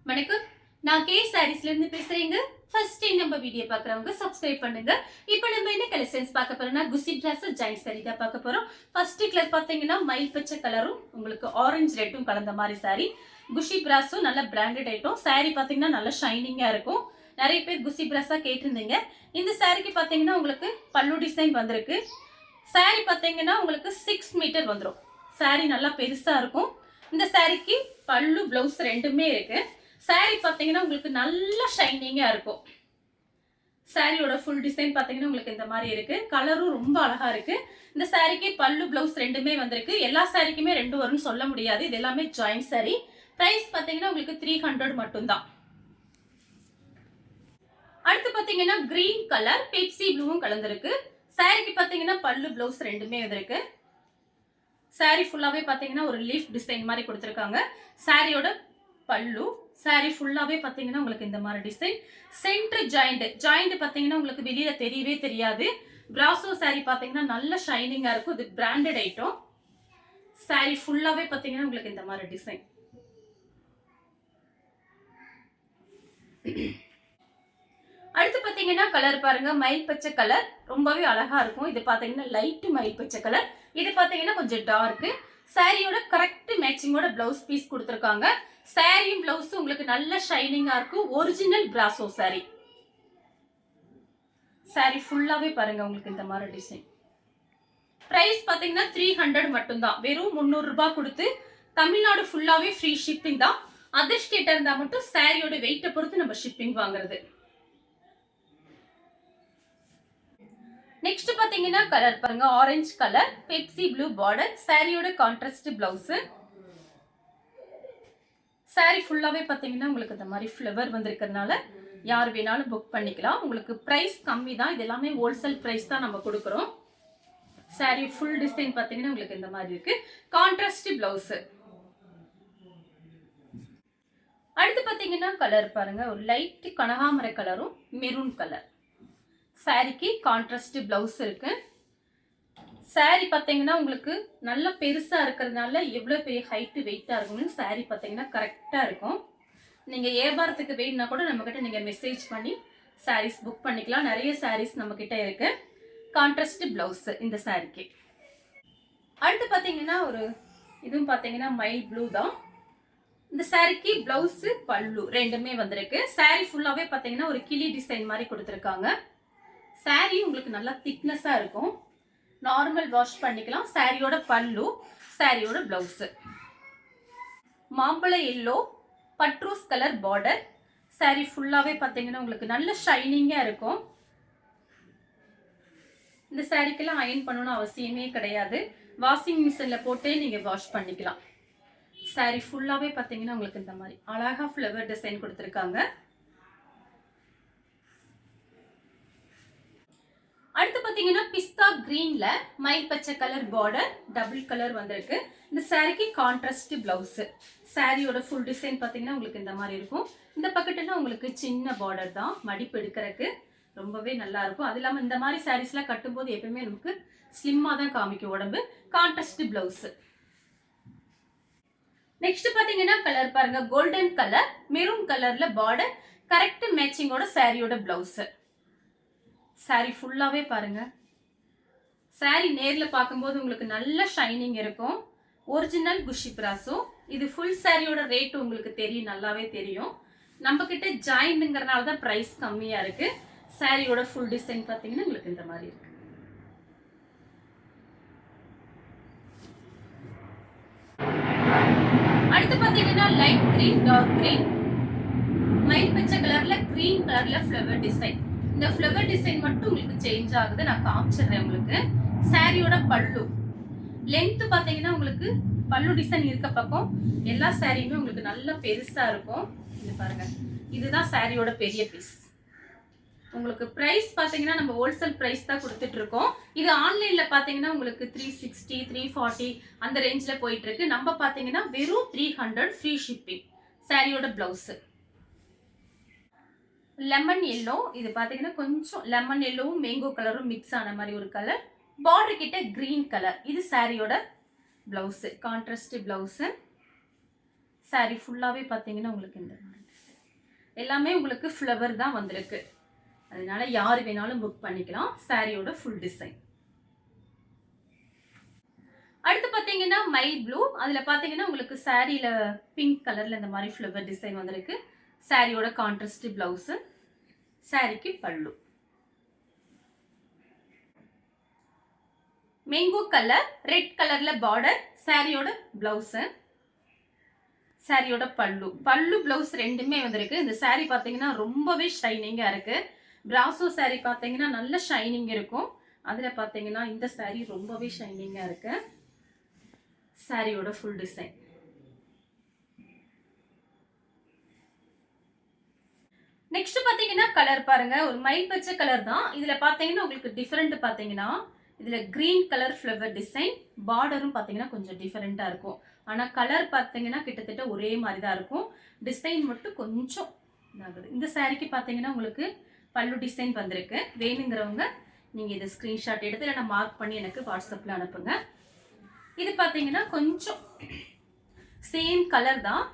வணக்கம். நான் கே சாரீஸ்ல இருந்து பேசுறேங்க. ஃபர்ஸ்ட் டைம் நம்ம வீடியோ பார்க்கறவங்க சப்ஸ்கிரைப் பண்ணுங்க. இப்போ நம்ம என்ன கலெக்ஷன்ஸ் பார்க்க போறோம்னா குசி டிரஸ் ஜாயிண்ட் சாரி தான் பார்க்க போறோம். ஃபர்ஸ்ட் கலர் பாத்தீங்கன்னா மயில் பச்சை கலரும் உங்களுக்கு ஆரஞ்சு ரெட்டும் கலந்த மாதிரி சாரி. குஷி பிராஸும் நல்ல பிராண்டட் ஐட்டம். சாரி பாத்தீங்கன்னா நல்ல ஷைனிங்கா இருக்கும். நிறைய பேர் குசி பிராஸா கேட்டிருந்தீங்க. இந்த சாரிக்கு பாத்தீங்கன்னா உங்களுக்கு பல்லு டிசைன் வந்திருக்கு. சாரி பாத்தீங்கன்னா உங்களுக்கு 6 மீட்டர் வந்துடும். சாரி நல்லா பெருசா இருக்கும். இந்த சாரிக்கு பல்லு பிளவுஸ் ரெண்டுமே இருக்கு. சாரி பாத்தீங்கன்னா உங்களுக்கு நல்ல ஷைனிங்கா இருக்கும். சாரியோட ஃபுல் டிசைன் பாத்தீங்கன்னா உங்களுக்கு இந்த மாதிரி இருக்கு. கலரும் ரொம்ப அழகா இருக்கு. இந்த சாரிக்கு பல்லு பிளவுஸ் ரெண்டுமே வந்திருக்கு. எல்லா சாரிக்குமே ரெண்டு வரும்னு சொல்ல முடியாது. இது எல்லாமே ஜாயிண்ட் சாரி. பிரைஸ் பாத்தீங்கன்னா உங்களுக்கு 300 மட்டும்தான். அடுத்து பாத்தீங்கன்னா கிரீன் கலர் பெப்சி ப்ளூவும் கலந்துருக்கு. சாரிக்கு பாத்தீங்கன்னா பல்லு பிளவுஸ் ரெண்டுமே வந்திருக்கு. சாரி ஃபுல்லாவே பாத்தீங்கன்னா ஒரு லீஃப் டிசைன் மாதிரி கொடுத்துருக்காங்க. சாரியோட பல்லு சாரி ஃபுல்லாவே பாத்தீங்கன்னா உங்களுக்கு இந்த மாதிரி டிசைன். சென்டர் ஜாயிண்ட் பாத்தீங்கன்னா உங்களுக்கு வெளியில தெரியவே தெரியாது. பிராசோ சாரி பாத்தீங்கன்னா நல்ல ஷைனிங்கா இருக்கும். இது பிராண்டட் ஐட்டம். சாரி ஃபுல்லாவே பாத்தீங்கன்னா உங்களுக்கு இந்த மாதிரி டிசைன். அடுத்து பாத்தீங்கன்னா கலர் பாருங்க, மயில் பச்சை கலர் ரொம்பவே அழகா இருக்கும். இது பாத்தீங்கன்னா லைட் மயில் பச்சை கலர். இது பாத்தீங்கன்னா கொஞ்சம் டார்க். சாரியோட கரெக்ட் மேட்சிங்கோட பிளவுஸ் பீஸ் கொடுத்துருக்காங்க. சாரியும் பிளவுஸ் உங்களுக்கு நல்ல ஷைனிங்கா இருக்கும். Original brasso sorry. சாரி ஃபுல்லாவே பாருங்க உங்களுக்கு இந்த மாதிரி டிசைன். பிரைஸ் பாத்தீங்கன்னா 300 மட்டும்தான். வெறும் 300 ரூபாய் கொடுத்து தமிழ்நாடு ஃபுல்லாவே ஃப்ரீ ஷிப்பிங் தான். அதர் ஸ்டேட்டா இருந்தா மட்டும் சாரியோட வெயிட்டை பொறுத்து நம்ம ஷிப்பிங் வாங்குறது. நெக்ஸ்ட் பாத்தீங்கன்னா கலர் பாருங்க, orange colour Pepsi blue border. சாரியோட கான்ட்ராஸ்ட் பிளவுஸ். சாரி ஃபுல்லாவே பாத்தீங்கன்னா உங்களுக்கு இந்த மாதிரி ஃப்ளவர் வந்திருக்கிறதுனால யார் வேணாலும் புக் பண்ணிக்கலாம். உங்களுக்கு பிரைஸ் கம்மி தான். இது எல்லாமே ஹோல்சேல் பிரைஸ் தான் நம்ம கொடுக்குறோம். சாரி ஃபுல் டிசைன் பாத்தீங்கன்னா உங்களுக்கு இந்த மாதிரி இருக்கு. Contrast blouse. அடுத்து பாத்தீங்கன்னா கலர் பாருங்க, ஒரு லைட் கனகாமர கலரும் மெரூன் கலர். சாரிக்கு கான்ட்ராஸ்ட் பிளவுஸ் இருக்கு. சாரி பாத்தீங்கன்னா உங்களுக்கு நல்ல பெருசா இருக்கிறதுனால எவ்வளவு பெரிய ஹைட் வெயிட்டா இருக்கும்னு சாரி பாத்தீங்கன்னா கரெக்டா இருக்கும். நீங்க வியாபாரத்துக்கு வேணும்னா கூட நம்ம கிட்ட நீங்க மெசேஜ் பண்ணி சாரீஸ் புக் பண்ணிக்கலாம். நிறைய சாரீஸ் நம்ம கிட்ட இருக்கு. கான்ட்ராஸ்ட் பிளவுஸ் இந்த சாரிக்கு. அடுத்து பாத்தீங்கன்னா ஒரு இதுவும் பாத்தீங்கன்னா மயில் ப்ளூ தான். இந்த சாரிக்கு பிளவுஸ் பல்லு ரெண்டுமே வந்திருக்கு. சாரி ஃபுல்லாவே பாத்தீங்கன்னா ஒரு கிளி டிசைன் மாதிரி கொடுத்துருக்காங்க. சாரி உங்களுக்கு நல்லா திக்னஸா இருக்கும். நார்மல் வாஷ் பண்ணிக்கலாம். சாரியோட பல்லு, சாரியோட பிளவுஸ். மாம்பழ எல்லோ பட்ரூஸ் கலர் பார்டர். சாரி ஃபுல்லாவே பாத்தீங்கன்னா உங்களுக்கு நல்ல ஷைனிங்கா இருக்கும். இந்த சாரிக்கெல்லாம் அயன் பண்ணணும்னு அவசியமே கிடையாது. வாஷிங் மிஷின்ல போட்டே நீங்க வாஷ் பண்ணிக்கலாம். சாரி ஃபுல்லாவே பாத்தீங்கன்னா உங்களுக்கு இந்த மாதிரி அழகா ஃப்ளவர் டிசைன் கொடுத்துருக்காங்க. அடுத்து பாத்தீங்கன்னா பிஸ்தா கிரீன்ல மயில் பச்சை கலர் பார்டர் டபுள் கலர் வந்திருக்கு. இந்த சாரிக்கு கான்ட்ராஸ்ட் பிளவுஸ். சாரியோட ஃபுல் டிசைன் பாத்தீங்கன்னா உங்களுக்கு இந்த மாதிரி இருக்கும். இந்த பக்கத்துல உங்களுக்கு சின்ன பார்டர் தான், மடிப்பு எடுக்கிறதுக்கு ரொம்பவே நல்லா இருக்கும். அது இல்லாம இந்த மாதிரி சாரீஸ் எல்லாம் கட்டும்போது எப்பவுமே நமக்கு ஸ்லிம்மா தான் காமிக்கும் உடம்பு. Contrast blouse. நெக்ஸ்ட் பாத்தீங்கன்னா கலர் பாருங்க, கோல்டன் கலர் மெரூன் கலர்ல பார்டர் கரெக்ட் மேட்சிங்கோட சாரியோட பிளவுஸ். சாரி ஃபுல்லாவே பாருங்க. சாரி நேர்ல பார்க்கும்போது உங்களுக்கு நல்ல ஷைனிங் இருக்கும். ஒரிஜினல் குஷி பிராசோ. இது ஃபுல் சாரியோட ரேட் உங்களுக்கு தெரியும், நல்லாவே தெரியும். நம்ம கிட்ட ஜாயிண்ட்ங்கிறனால தான் பிரைஸ் கம்மியா இருக்கு. சாரியோட ஃபுல் டிசைன் பாத்தீங்கன்னா உங்களுக்கு இந்த மாதிரி இருக்கு. அடுத்து பாத்தீங்கன்னா லைட் கிரீன் டார்க் கிரீன் மயில் பச்சை கலர்ல கிரீன் கலர்ல ஃப்ளவர் டிசைன். இந்த ஃப்ளவர் டிசைன் மட்டும் உங்களுக்கு சேஞ்ச் ஆகுது. நான் காமிச்சிடுறேன் உங்களுக்கு. சாரியோட பல்லு லென்த் பாத்தீங்கன்னா உங்களுக்கு பல்லு டிசைன் இருக்க பக்கம் எல்லா சாரியுமே உங்களுக்கு நல்ல பெருசா இருக்கும். இது பாருங்க, இதுதான் சாரியோட பெரிய பீஸ். உங்களுக்கு பிரைஸ் பாத்தீங்கன்னா நம்ம ஹோல்சேல் பிரைஸ் தான் கொடுத்துட்டு இருக்கோம். இது ஆன்லைன்ல பாத்தீங்கன்னா உங்களுக்கு 360 340 அந்த ரேஞ்ச்ல போயிட்டு இருக்கு. நம்ம பாத்தீங்கன்னா வெறும் 300 ஃப்ரீ ஷிப்பிங். சாரியோட பிளவுஸ் லெமன் எல்லோ. இது பாத்தீங்கன்னா கொஞ்சம் லெமன் எல்லோவும் மேங்கோ கலரும் மிக்ஸ் ஆன மாதிரி ஒரு கலர். பார்டர் கிட்ட கிரீன் கலர். இது சாரியோட பிளவுஸ், கான்ட்ராஸ்ட் பிளவுஸ். சாரி ஃபுல்லாவே பாத்தீங்கன்னா உங்களுக்கு இந்த எல்லாமே உங்களுக்கு ஃப்ளவர் தான் வந்திருக்கு. அதனால யார் வேணாலும் புக் பண்ணிக்கலாம். சாரியோட ஃபுல் டிசைன். அடுத்து பார்த்தீங்கன்னா மைல் ப்ளூ. அதில் பார்த்தீங்கன்னா உங்களுக்கு சாரியில் பிங்க் கலரில் இந்த மாதிரி ஃப்ளவர் டிசைன் வந்திருக்கு. சாரியோட கான்ட்ராஸ்ட் பிளவுஸு, சாரிக்கு பல்லு. மேங்கோ கலர், ரெட் கலரில் பார்டர், சாரியோட பிளவுஸு, சாரியோட பல்லு பிளவுஸ் ரெண்டுமே வந்திருக்கு. இந்த சாரி பார்த்தீங்கன்னா ரொம்பவே ஷைனிங்காக இருக்குது. பிராசோ சாரி பார்த்தீங்கன்னா நல்ல ஷைனிங் இருக்கும். அதில் பார்த்தீங்கன்னா இந்த சாரி ரொம்பவே ஷைனிங்காக இருக்கு. சாரியோட ஃபுல் டிசைன். நெக்ஸ்ட் பார்த்தீங்கன்னா கலர் பாருங்க, ஒரு மயில் பச்சை கலர் தான். இதில் பார்த்தீங்கன்னா உங்களுக்கு டிஃப்ரெண்ட் பார்த்தீங்கன்னா இதில் கிரீன் கலர் ஃப்ளவர் டிசைன், பார்டரும் பார்த்தீங்கன்னா கொஞ்சம் டிஃப்ரெண்ட்டாக இருக்கும். ஆனால் கலர் பார்த்தீங்கன்னா கிட்டத்தட்ட ஒரே மாதிரி தான் இருக்கும். டிசைன் மட்டும் கொஞ்சம் இதாகுது. இந்த சாரிக்கு பார்த்தீங்கன்னா உங்களுக்கு பல்லு டிசைன் வந்திருக்கு. வேணுங்கிறவங்க நீங்கள் இதை ஸ்க்ரீன்ஷாட் எடுத்து இல்லைனா மார்க் பண்ணி எனக்கு வாட்ஸ்அப்பில் அனுப்புங்க. இது பார்த்தீங்கன்னா கொஞ்சம் சேம் கலர் தான்.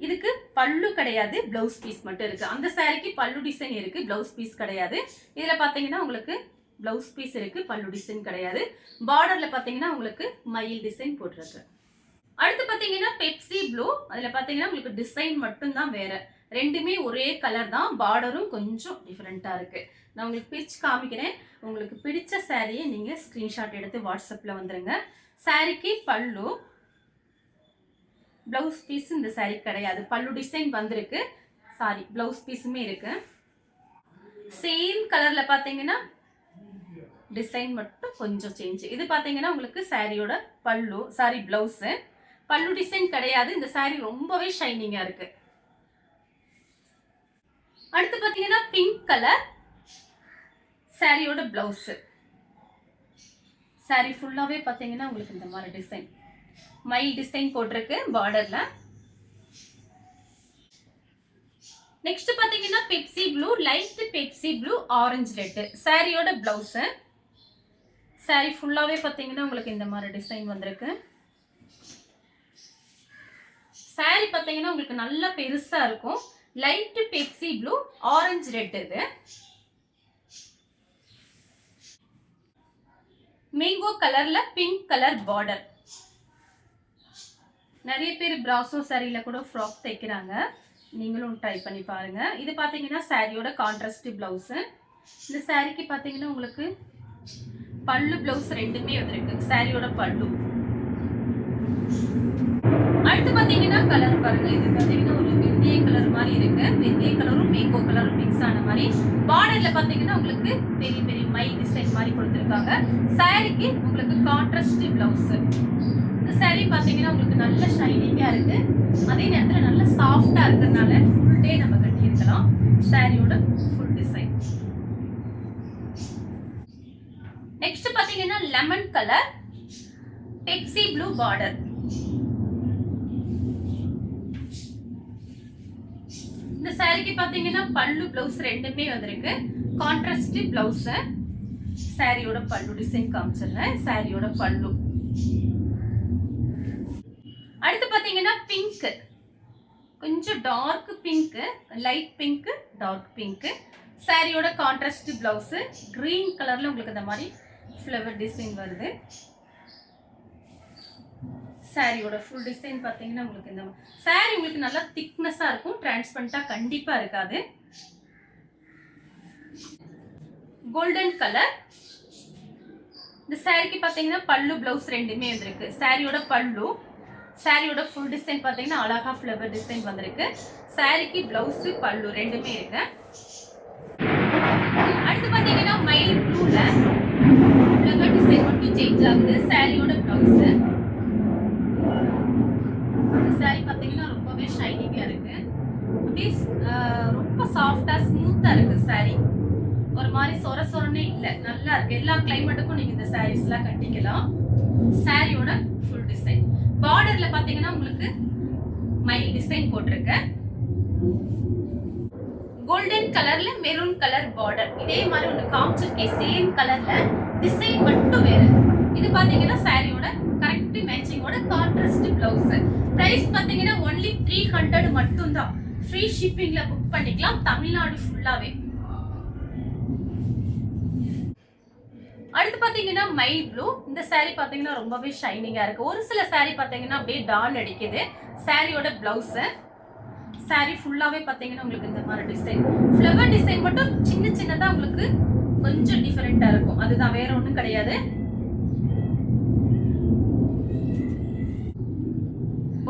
இதுக்கு பல்லு கிடையாது, பிளவுஸ் பீஸ் மட்டும் இருக்குது. அந்த சாரிக்கு பல்லு டிசைன் இருக்குது, பிளவுஸ் பீஸ் கிடையாது. இதில் பார்த்தீங்கன்னா உங்களுக்கு பிளவுஸ் பீஸ் இருக்குது, பல்லு டிசைன் கிடையாது. பார்டரில் பார்த்தீங்கன்னா உங்களுக்கு மயில் டிசைன் போட்டிருக்கு. அடுத்து பார்த்தீங்கன்னா பெப்சி ப்ளூ. அதில் பார்த்தீங்கன்னா உங்களுக்கு டிசைன் மட்டும்தான் வேறு. ரெண்டுமே ஒரே கலர் தான், பார்டரும் கொஞ்சம் டிஃப்ரெண்ட்டாக இருக்குது. நான் உங்களுக்கு பிரித்து காமிக்கிறேன். உங்களுக்கு பிடிச்ச சாரியை நீங்கள் ஸ்க்ரீன்ஷாட் எடுத்து வாட்ஸ்அப்பில் வந்துடுங்க. சாரிக்கு பல்லு, ப்ளவுஸ் பீஸ் இந்த சாரி கிடையாது. பல்லு டிசைன் வந்திருக்கு, சாரி ப்ளவுஸ் பீஸுமே இருக்குது. சேம் கலரில் பார்த்தீங்கன்னா டிசைன் மட்டும் கொஞ்சம் சேஞ்ச். இது பார்த்தீங்கன்னா உங்களுக்கு சாரியோட பல்லு, சாரி ப்ளவுஸு. பல்லு டிசைன் கிடையாது. இந்த சாரி ரொம்பவே ஷைனிங்காக இருக்குது. அடுத்து பார்த்தீங்கன்னா பிங்க் கலர், சாரியோட பிளவுஸு. சாரி ஃபுல்லாகவே பார்த்தீங்கன்னா உங்களுக்கு இந்த மாதிரி டிசைன், மயில் டிசைன் போட்டிருக்கு பார்டரில். நெக்ஸ்ட் பார்த்தீங்கன்னா Pepsi blue, light Pepsi blue, orange red, சாரியோட பிளவுஸு. சாரி ஃபுல்லாகவே பார்த்தீங்கன்னா உங்களுக்கு இந்த மாதிரி டிசைன் வந்திருக்கு. சாரி பார்த்தீங்கன்னா உங்களுக்கு நல்லா பெருசாக இருக்கும். Light Pepsi blue, orange red. இது மேங்கோ கலர்ல பிங்க் கலர் பார்டர். நிறைய பேர் பிராசோ சாரியில கூட ஃப்ராக் தைக்கிறாங்க, நீங்களும் ட்ரை பண்ணி பாருங்க. இது பார்த்தீங்கன்னா சாரியோட கான்ட்ராஸ்ட் பிளவுஸ். இந்த சாரிக்கு பார்த்தீங்கன்னா உங்களுக்கு பல்லு பிளவுஸ் ரெண்டுமே வந்திருக்கு, சாரியோட பல்லு. அடுத்து பார்த்தீங்கன்னா கலர் பாருங்க, இது பார்த்தீங்கன்னா ஒரு வெந்தய கலர் மாதிரி இருக்கு. வெந்தய கலரும் மேங்கோ கலரும் மிக்ஸ் ஆன மாதிரி. பார்டர்ல பார்த்தீங்கன்னா உங்களுக்கு பெரிய பெரிய மயில் டிசைன் மாதிரி கொடுத்துருக்காங்க. சாரிக்கு உங்களுக்கு கான்ட்ராஸ்ட் பிளவுஸ். இந்த சாரி பார்த்தீங்கன்னா உங்களுக்கு நல்ல ஷைனிங்காக இருக்கு, அதே நேரத்தில் நல்ல சாஃப்டாக இருக்கிறதுனால ஃபுல் டே நம்ம கட்டியிருக்கலாம். சாரியோட ஃபுல் டிசைன். நெக்ஸ்ட் பார்த்தீங்கன்னா lemon colour, Pepsi blue border. இந்த சாரிக்கு பார்த்தீங்கன்னா பல்லு பிளவுஸ் ரெண்டுமே வந்திருக்கு, கான்ட்ராஸ்ட் பிளவுஸ். சாரியோட பல்லு டிசைன் காமிச்சிடுறேன். சாரியோட பல்லு. அடுத்து பார்த்தீங்கன்னா பிங்க், கொஞ்சம் dark pink, light pink, dark pink. சாரியோட கான்ட்ராஸ்ட் பிளவுஸ். கிரீன் கலர்ல உங்களுக்கு இந்த மாதிரி ஃப்ளவர் டிசைன் வருது. சாரியோட ஃபுல் டிசைன் பார்த்தீங்கன்னா உங்களுக்கு இந்த சாரி உங்களுக்கு நல்லா திக்னஸாக இருக்கும், டிரான்ஸ்பரண்டாக கண்டிப்பாக இருக்காது. Golden colour. இந்த சாரிக்கு பார்த்தீங்கன்னா பல்லு பிளவுஸ் ரெண்டுமே வந்திருக்கு. சாரியோட பல்லு, சாரியோட ஃபுல் டிசைன் பார்த்தீங்கன்னா அழகா ஃப்ளவர் டிசைன் வந்திருக்கு. சாரிக்கு பிளவுஸ் பல்லு ரெண்டுமே இருக்கு. அடுத்து பார்த்தீங்கன்னா மயில் ப்ளூல ஃப்ளவர் டிசைன் மட்டும் சேஞ்ச் ஆகுது. சாரியோட பிளவுஸ். சாரி பார்த்தீங்கன்னா ரொம்பவே ஷைனிங்காக இருக்கு, அப்படியே ரொம்ப சாஃப்டா ஸ்மூத்தா இருக்கு. சாரி ஒரு மாதிரி சொர சொரனே இல்லை, நல்லா இருக்கு. எல்லா கிளைமேட்டுக்கும் நீங்க இந்த சாரீஸ்லாம் கட்டிக்கலாம். சாரியோட ஃபுல் டிசைன். பார்டர்ல பார்த்தீங்கன்னா உங்களுக்கு மயில் டிசைன் போட்டிருக்கு. கோல்டன் கலர்ல மெரூன் கலர் பார்டர். இதே மாதிரி ஒன்று காமிச்சிருக்கேன், சேம் கலர்ல, டிசைன் மட்டும் வேறு. இது பார்த்தீங்கன்னா சாரியோட கரெக்ட் மேட்சிங்கோட கான்ட்ராஸ்ட் பிளவுஸ். பிரைஸ் பார்த்தீங்கன்னா ஒன்லி 300 மட்டும்தான். ஃப்ரீ ஷிப்பிங்ல புக் பண்ணிக்கலாம் தமிழ்நாடு ஃபுல்லாவே. அடுத்து பாத்தீங்கன்னா மயில் ப்ளூ. இந்த saree பாத்தீங்கன்னா ரொம்பவே ஷைனிங்கா இருக்கு. ஒரு சில saree பாத்தீங்கன்னா அப்படியே டால் அடிக்குது. சாரியோட பிளவுஸ். saree ஃபுல்லாவே பாத்தீங்கன்னா உங்களுக்கு இந்த மாதிரி டிசைன், ஃப்ளவர் டிசைன் மட்டும் சின்ன சின்னதா உங்களுக்கு கொஞ்சம் டிஃபரெண்டா இருக்கும். அதுதான், வேற ஒண்ணும் கிடையாது.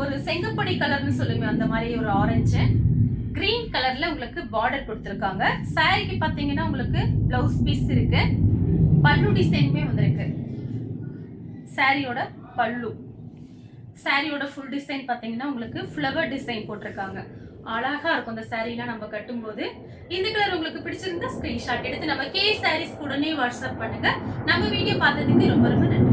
ஒரு செங்கப்பொடி கலர்னு சொல்லுங்க, அந்த மாதிரி ஒரு ஆரஞ்சு கிரீன் கலர்ல உங்களுக்கு பார்டர் கொடுத்திருக்காங்க. சாரிக்கு பாத்தீங்கன்னா உங்களுக்கு பிளவுஸ் பீஸ் இருக்கு. பல்லு டிசைனுமே வந்திருக்கு. சாரியோட பல்லு, சாரியோட ஃபுல் டிசைன் பாத்தீங்கன்னா உங்களுக்கு ஃப்ளவர் டிசைன் போட்டிருக்காங்க. அழகா இருக்கும் இந்த சாரீலாம் நம்ம கட்டும்போது. இந்த கலர் உங்களுக்கு பிடிச்சிருந்தா ஸ்கிரீன்ஷாட் எடுத்து நம்ம கே சாரீஸ் உடனே வாட்ஸ்அப் பண்ணுங்க. நம்ம வீடியோ பார்த்ததுக்கு ரொம்ப ரொம்ப நன்றி.